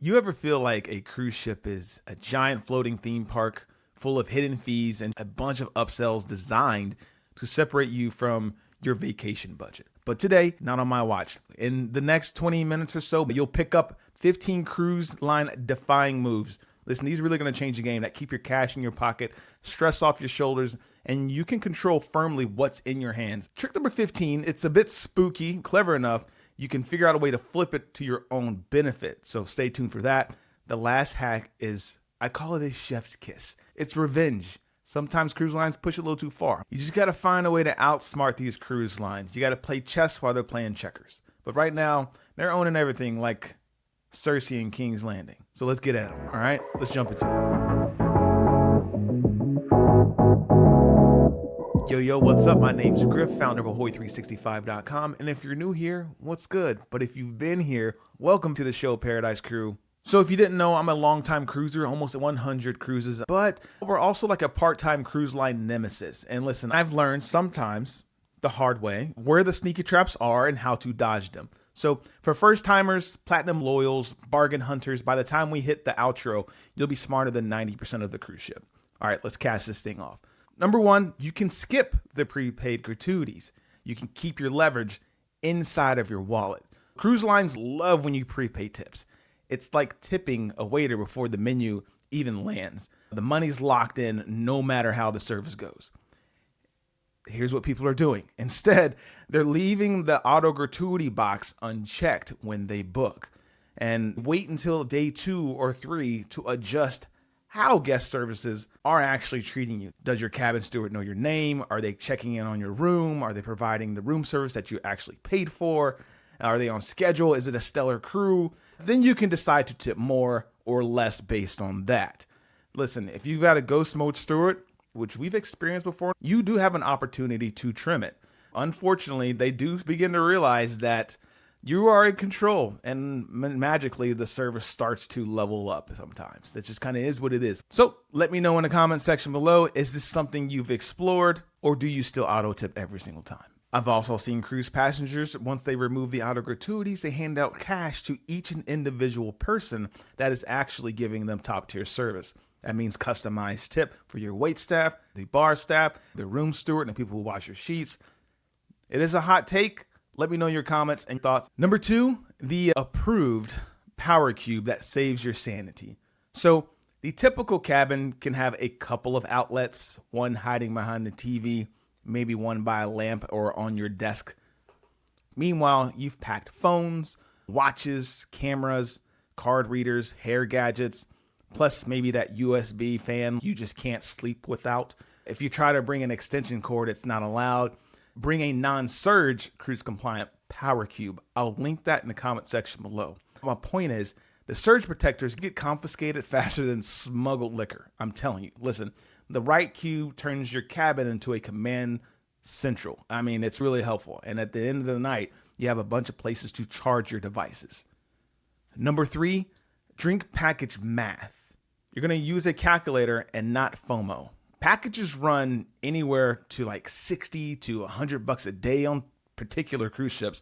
You ever feel like a cruise ship is a giant floating theme park full of hidden fees and a bunch of upsells designed to separate you from your vacation budget? But today, not on my watch. In the next 20 minutes or so, you'll pick up 15 cruise line defying moves. Listen, these are really going to change the game that keep your cash in your pocket, stress off your shoulders, and you can control firmly what's in your hands. Trick number 15, it's a bit spooky, clever enough. You can figure out a way to flip it to your own benefit. So stay tuned for that. The last hack is, I call it a chef's kiss. It's revenge. Sometimes cruise lines push it a little too far. You just got to find a way to outsmart these cruise lines. You got to play chess while they're playing checkers. But right now, they're owning everything like Cersei and King's Landing. So let's get at them, all right? Let's jump into it. Yo, what's up? My name's Griff, founder of Ahoy365.com. And if you're new here, what's good? But if you've been here, welcome to the show, Paradise Crew. So if you didn't know, I'm a longtime cruiser, almost 100 cruises, but we're also like a part-time cruise line nemesis. And listen, I've learned sometimes the hard way where the sneaky traps are and how to dodge them. So for first timers, platinum loyals, bargain hunters, by the time we hit the outro, you'll be smarter than 90% of the cruise ship. All right, let's cast this thing off. Number one, you can skip the prepaid gratuities. You can keep your leverage inside of your wallet. Cruise lines love when you prepay tips. It's like tipping a waiter before the menu even lands. The money's locked in no matter how the service goes. Here's what people are doing. Instead, they're leaving the auto gratuity box unchecked when they book and wait until day 2 or 3 to adjust how guest services are actually treating you. Does your cabin steward know your name? Are they checking in on your room? Are they providing the room service that you actually paid for? Are they on schedule? Is it a stellar crew? Then you can decide to tip more or less based on that. Listen, if you've got a ghost mode steward, which we've experienced before, you do have an opportunity to trim it. Unfortunately, they do begin to realize that you are in control, and magically the service starts to level up sometimes. That just kind of is what it is. So let me know in the comment section below, is this something you've explored, or do you still auto tip every single time? I've also seen cruise passengers, once they remove the auto gratuities, they hand out cash to each and individual person that is actually giving them top tier service. That means customized tip for your wait staff, the bar staff, the room steward, and the people who wash your sheets. It is a hot take. Let me know your comments and thoughts. Number 2, the approved power cube that saves your sanity. So the typical cabin can have a couple of outlets, one hiding behind the TV, maybe one by a lamp or on your desk. Meanwhile, you've packed phones, watches, cameras, card readers, hair gadgets, plus maybe that USB fan you just can't sleep without. If you try to bring an extension cord, it's not allowed. Bring a non-surge cruise compliant power cube. I'll link that in the comment section below. My point is, the surge protectors get confiscated faster than smuggled liquor. I'm telling you, listen, the right cube turns your cabin into a command central. I mean, it's really helpful. And at the end of the night, you have a bunch of places to charge your devices. Number 3, drink package math. You're going to use a calculator and not FOMO. Packages run anywhere to like 60 to $100 a day on particular cruise ships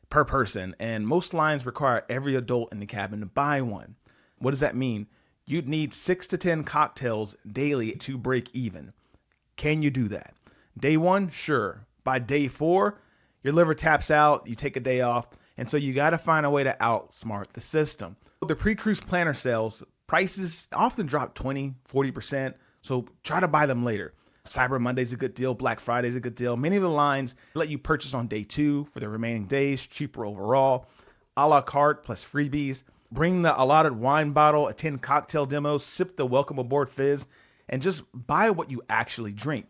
per person. And most lines require every adult in the cabin to buy one. What does that mean? You'd need 6 to 10 cocktails daily to break even. Can you do that? Day 1, sure. By day 4, your liver taps out, you take a day off, and so you got to find a way to outsmart the system. The pre-cruise planner sales, prices often drop 20, 40%, so try to buy them later. Cyber Monday's a good deal, Black Friday's a good deal. Many of the lines let you purchase on day 2 for the remaining days, cheaper overall. A la carte plus freebies. Bring the allotted wine bottle, attend cocktail demos, sip the welcome aboard fizz, and just buy what you actually drink.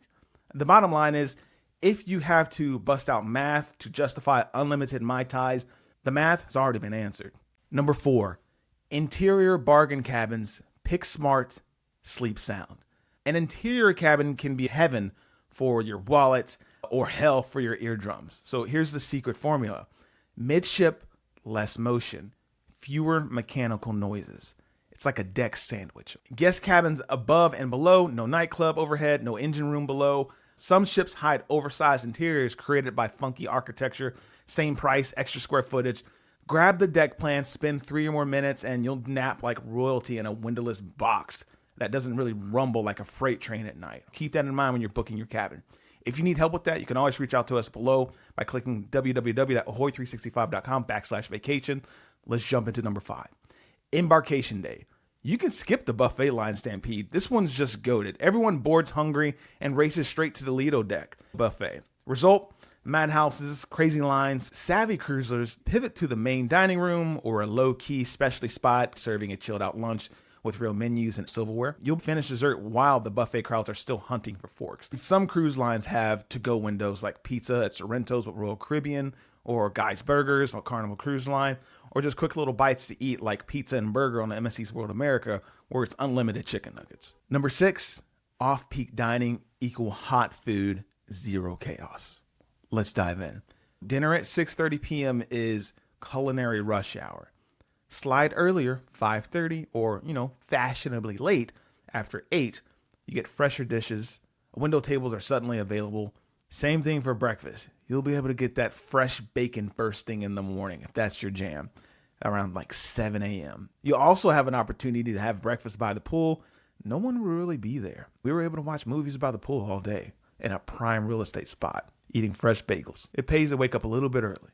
The bottom line is, if you have to bust out math to justify unlimited Mai Tais, the math has already been answered. Number 4, interior bargain cabins. Pick smart, sleep sound. An interior cabin can be heaven for your wallet or hell for your eardrums. So here's the secret formula. Midship, less motion. Fewer mechanical noises. It's like a deck sandwich. Guest cabins above and below, no nightclub overhead, no engine room below. Some ships hide oversized interiors created by funky architecture. Same price, extra square footage. Grab the deck plan, spend 3 or more minutes, and you'll nap like royalty in a windowless box that doesn't really rumble like a freight train at night. Keep that in mind when you're booking your cabin. If you need help with that, you can always reach out to us below by clicking www.ahoy365.com/vacation. Let's jump into number 5. Embarkation day. You can skip the buffet line stampede. This one's just goated. Everyone boards hungry and races straight to the Lido deck buffet. Result, madhouses, crazy lines. Savvy cruisers pivot to the main dining room or a low-key specialty spot serving a chilled-out lunch with real menus and silverware. You'll finish dessert while the buffet crowds are still hunting for forks. Some cruise lines have to-go windows like pizza at Sorrento's with Royal Caribbean, or Guy's Burgers on Carnival Cruise Line, or just quick little bites to eat like pizza and burger on the MSC's World America, where it's unlimited chicken nuggets. Number 6, off-peak dining equal hot food, zero chaos. Let's dive in. Dinner at 6:30 p.m. is culinary rush hour. Slide earlier, 5:30, or, fashionably late, after 8, you get fresher dishes. Window tables are suddenly available. Same thing for breakfast. You'll be able to get that fresh bacon first thing in the morning, if that's your jam, around like 7 a.m. You'll also have an opportunity to have breakfast by the pool. No one will really be there. We were able to watch movies by the pool all day in a prime real estate spot, eating fresh bagels. It pays to wake up a little bit early.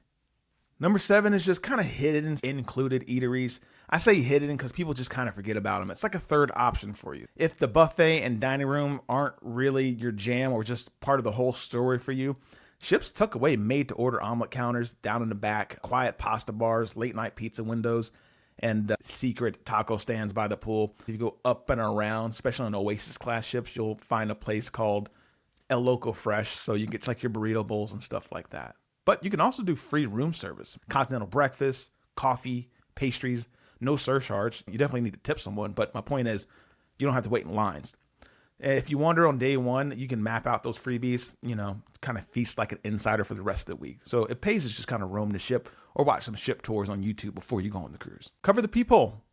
Number 7 is just kind of hidden, included eateries. I say hidden because people just kind of forget about them. It's like a third option for you. If the buffet and dining room aren't really your jam or just part of the whole story for you, ships tuck away made-to-order omelet counters down in the back, quiet pasta bars, late-night pizza windows, and secret taco stands by the pool. If you go up and around, especially on Oasis-class ships, you'll find a place called El Loco Fresh, so you get like your burrito bowls and stuff like that. But you can also do free room service, continental breakfast, coffee, pastries, no surcharge. You definitely need to tip someone, but my point is you don't have to wait in lines. If you wander on day 1, you can map out those freebies, kind of feast like an insider for the rest of the week. So it pays to just kind of roam the ship or watch some ship tours on YouTube before you go on the cruise. Cover the peephole.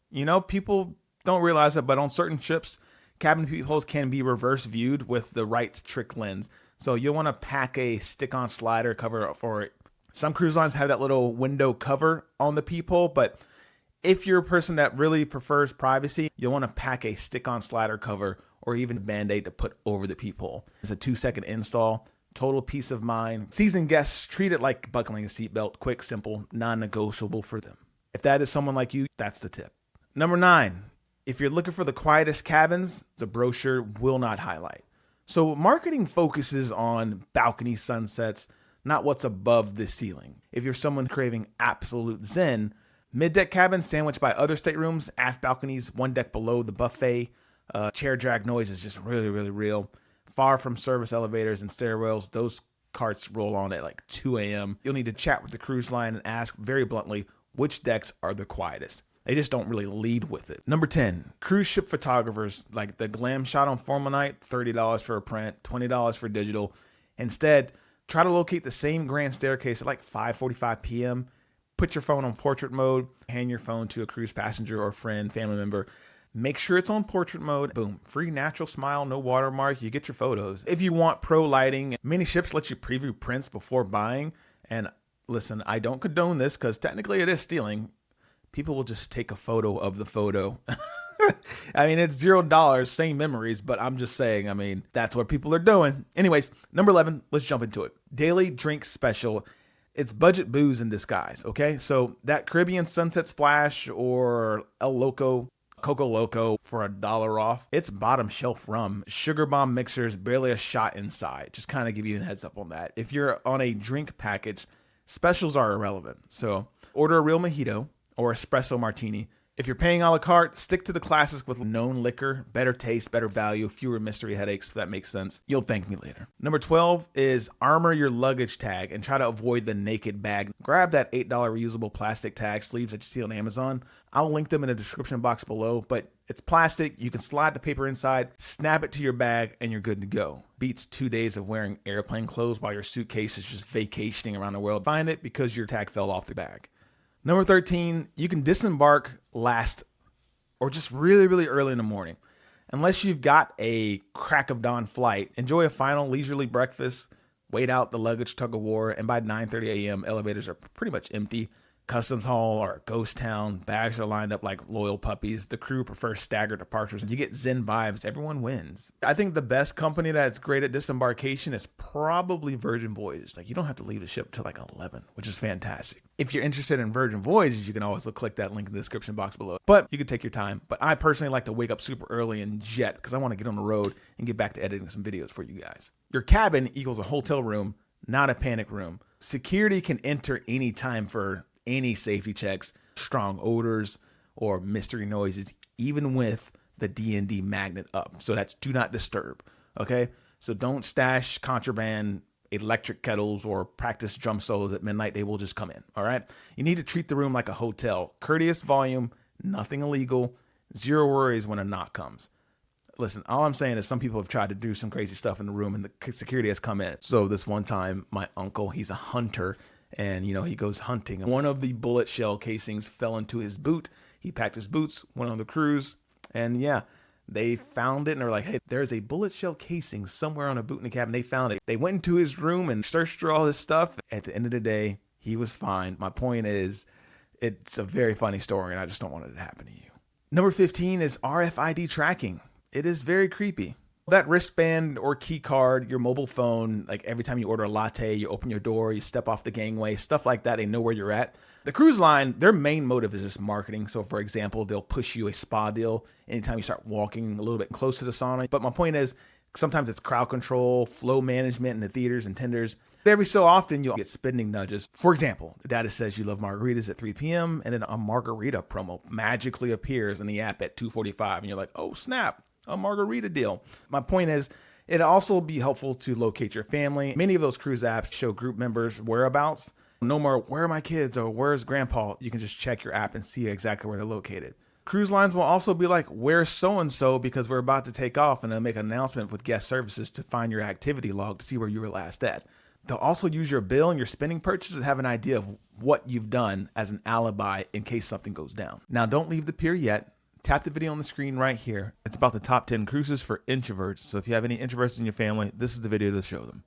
People don't realize it, but on certain ships, cabin peepholes can be reverse viewed with the right trick lens. So you'll want to pack a stick-on slider cover for it. Some cruise lines have that little window cover on the peephole, but if you're a person that really prefers privacy, you'll want to pack a stick-on slider cover or even a Band-Aid to put over the peephole. It's a 2-second install, total peace of mind. Seasoned guests treat it like buckling a seatbelt, quick, simple, non-negotiable for them. If that is someone like you, that's the tip. Number 9, if you're looking for the quietest cabins, the brochure will not highlight. So marketing focuses on balcony sunsets, not what's above the ceiling. If you're someone craving absolute zen, mid-deck cabins sandwiched by other staterooms, aft balconies, one deck below the buffet, chair drag noise is just really, really real. Far from service elevators and stairwells, those carts roll on at like 2 a.m. You'll need to chat with the cruise line and ask very bluntly, which decks are the quietest? They just don't really lead with it. Number 10, cruise ship photographers, like the glam shot on formal night, $30 for a print, $20 for digital. Instead, try to locate the same grand staircase at like 5:45 p.m. Put your phone on portrait mode, hand your phone to a cruise passenger or friend, family member. Make sure it's on portrait mode. Boom, free natural smile, no watermark. You get your photos. If you want pro lighting, many ships let you preview prints before buying. And listen, I don't condone this because technically it is stealing. People will just take a photo of the photo. I mean, it's $0, same memories, but I'm just saying, that's what people are doing. Anyways, number 11, let's jump into it. Daily drink special. It's budget booze in disguise, okay? So that Caribbean Sunset Splash or El Loco, Coco Loco for $1 off. It's bottom shelf rum. Sugar bomb mixers, barely a shot inside. Just kind of give you a heads up on that. If you're on a drink package, specials are irrelevant. So order a real mojito or espresso martini. If you're paying a la carte, stick to the classics with known liquor, better taste, better value, fewer mystery headaches, if that makes sense. You'll thank me later. Number 12 is armor your luggage tag and try to avoid the naked bag. Grab that $8 reusable plastic tag sleeves that you see on Amazon. I'll link them in the description box below, but it's plastic. You can slide the paper inside, snap it to your bag, and you're good to go. Beats 2 days of wearing airplane clothes while your suitcase is just vacationing around the world. Find it because your tag fell off the bag. Number 13, you can disembark last or just really, really early in the morning. Unless you've got a crack of dawn flight, enjoy a final leisurely breakfast, wait out the luggage tug of war, and by 9:30 a.m., elevators are pretty much empty. customs hall or a ghost town. Bags are lined up like loyal puppies. The crew prefers staggered departures. You get Zen vibes. Everyone wins. I think the best company that's great at disembarkation is probably Virgin Voyages. Like, you don't have to leave the ship till like 11, which is fantastic. If you're interested in Virgin Voyages, you can always click that link in the description box below. But you can take your time. But I personally like to wake up super early and jet because I want to get on the road and get back to editing some videos for you guys. Your cabin equals a hotel room, not a panic room. Security can enter anytime for any safety checks, strong odors, or mystery noises, even with the D&D magnet up. So that's do not disturb, okay? So don't stash contraband, electric kettles, or practice drum solos at midnight. They will just come in, all right? You need to treat the room like a hotel. Courteous volume, nothing illegal, zero worries when a knock comes. Listen, all I'm saying is some people have tried to do some crazy stuff in the room and the security has come in. So this one time, my uncle, he's a hunter, and, you know, he goes hunting. One of the bullet shell casings fell into his boot. He packed his boots, went on the cruise, and yeah, they found it. And they're like, hey, there's a bullet shell casing somewhere on a boot in the cabin. They found it. They went into his room and searched through all his stuff. At the end of the day, he was fine. My point is, it's a very funny story, and I just don't want it to happen to you. Number 15 is RFID tracking. It is very creepy. That wristband or key card, your mobile phone, like every time you order a latte, you open your door, you step off the gangway, stuff like that, they know where you're at. The cruise line, their main motive is just marketing. So for example, they'll push you a spa deal anytime you start walking a little bit close to the sauna. But my point is, sometimes it's crowd control, flow management in the theaters and tenders. Every so often, you'll get spending nudges. For example, the data says you love margaritas at 3 p.m. and then a margarita promo magically appears in the app at 2:45. And you're like, oh, snap. A margarita deal. My point is, it'd also be helpful to locate your family. Many of those cruise apps show group members' whereabouts. No more, where are my kids or where's grandpa? You can just check your app and see exactly where they're located. Cruise lines will also be like, where's so-and-so because we're about to take off, and they'll make an announcement with guest services to find your activity log to see where you were last at. They'll also use your bill and your spending purchases to have an idea of what you've done as an alibi in case something goes down. Now, don't leave the pier yet. Tap the video on the screen right here. It's about the top 10 cruises for introverts. So if you have any introverts in your family, this is the video to show them.